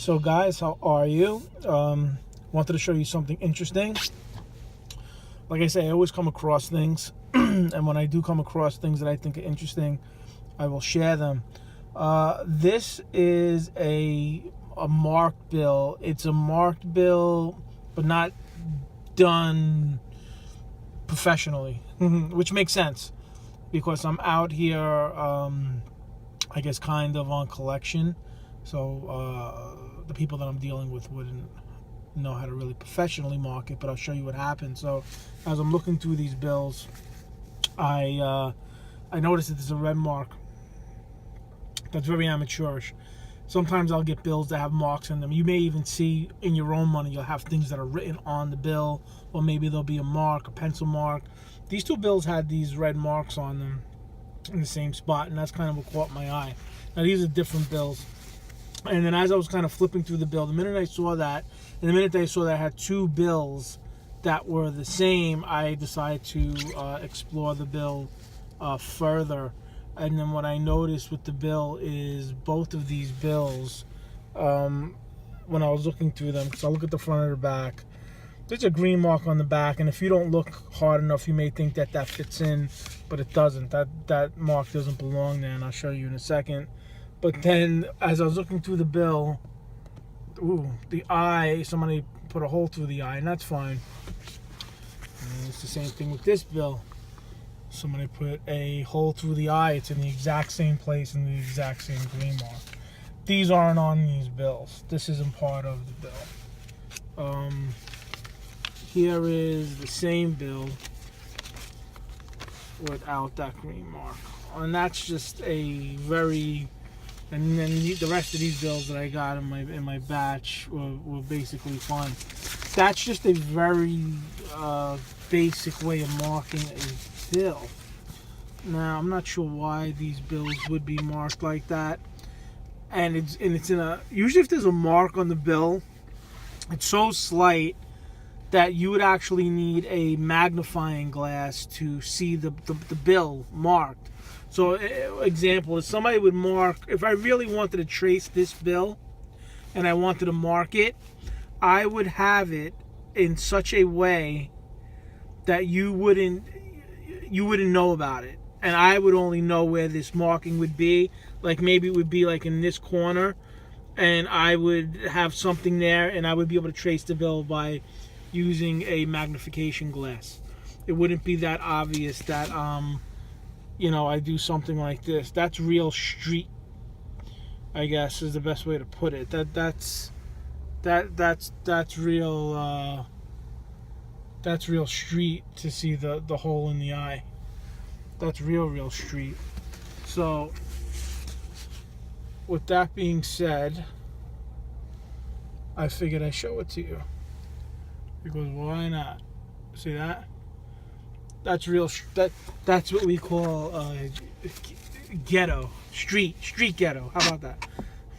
So guys, how are you? Wanted to show you something interesting. Like I say, I always come across things, and when I do come across things that I think are interesting, I will share them. This is a marked bill. It's a marked bill, but not done professionally, which makes sense because I'm out here, I guess, kind of on collection. So the people that I'm dealing with wouldn't know how to really professionally mark it, but I'll show you what happened. So as I'm looking through these bills, I noticed that there's a red mark that's very amateurish. Sometimes I'll get bills that have marks in them. You may even see in your own money, you'll have things that are written on the bill, or maybe there'll be a mark, a pencil mark. These two bills had these red marks on them in the same spot, and that's kind of what caught my eye. Now these are different bills. And then as I was kind of flipping through the bill, the minute I saw that, and the minute I saw that I had two bills that were the same, I decided to explore the bill further. And then what I noticed with the bill is both of these bills, when I was looking through them, because I look at the front and the back, there's a green mark on the back, and if you don't look hard enough, you may think that that fits in, but it doesn't. That mark doesn't belong there, and I'll show you in a second. But then, as I was looking through the bill, the eye, somebody put a hole through the eye, and that's fine. And it's the same thing with this bill. Somebody put a hole through the eye. It's in the exact same place in the exact same green mark. These aren't on these bills. This isn't part of the bill. Here is the same bill without that green mark. And that's just a very... And then the rest of these bills that I got in my batch were basically fun. That's just a very basic way of marking a bill. Now I'm not sure why these bills would be marked like that. And it's in a, usually if there's a mark on the bill, it's so slight that you would actually need a magnifying glass to see the bill marked. So, example, if somebody would mark, if I really wanted to trace this bill and I wanted to mark it, I would have it in such a way that you wouldn't know about it. And I would only know where this marking would be. Like maybe it would be like in this corner, and I would have something there, and I would be able to trace the bill by using a magnification glass. It wouldn't be that obvious that I do something like this. That's real street, I guess, is the best way to put it. That's real. That's real street to see the hole in the eye. That's real street. So, with that being said, I figured I'd show it to you. Because why not? See that? That's real. That's what we call ghetto, street ghetto. How about that?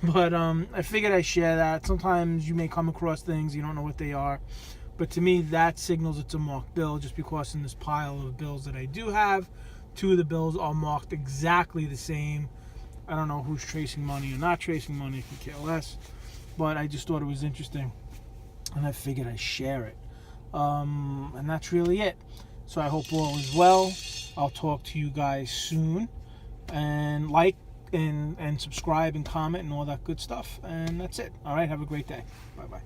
But I figured I'd share that. Sometimes you may come across things you don't know what they are, but to me that signals it's a marked bill. Just because in this pile of bills that I do have, two of the bills are marked exactly the same. I don't know who's tracing money or not tracing money. I could care less. But I just thought it was interesting, and I figured I'd share it. And that's really it. So I hope all is well. I'll talk to you guys soon. And like and subscribe and comment and all that good stuff. And that's it. All right. Have a great day. Bye-bye.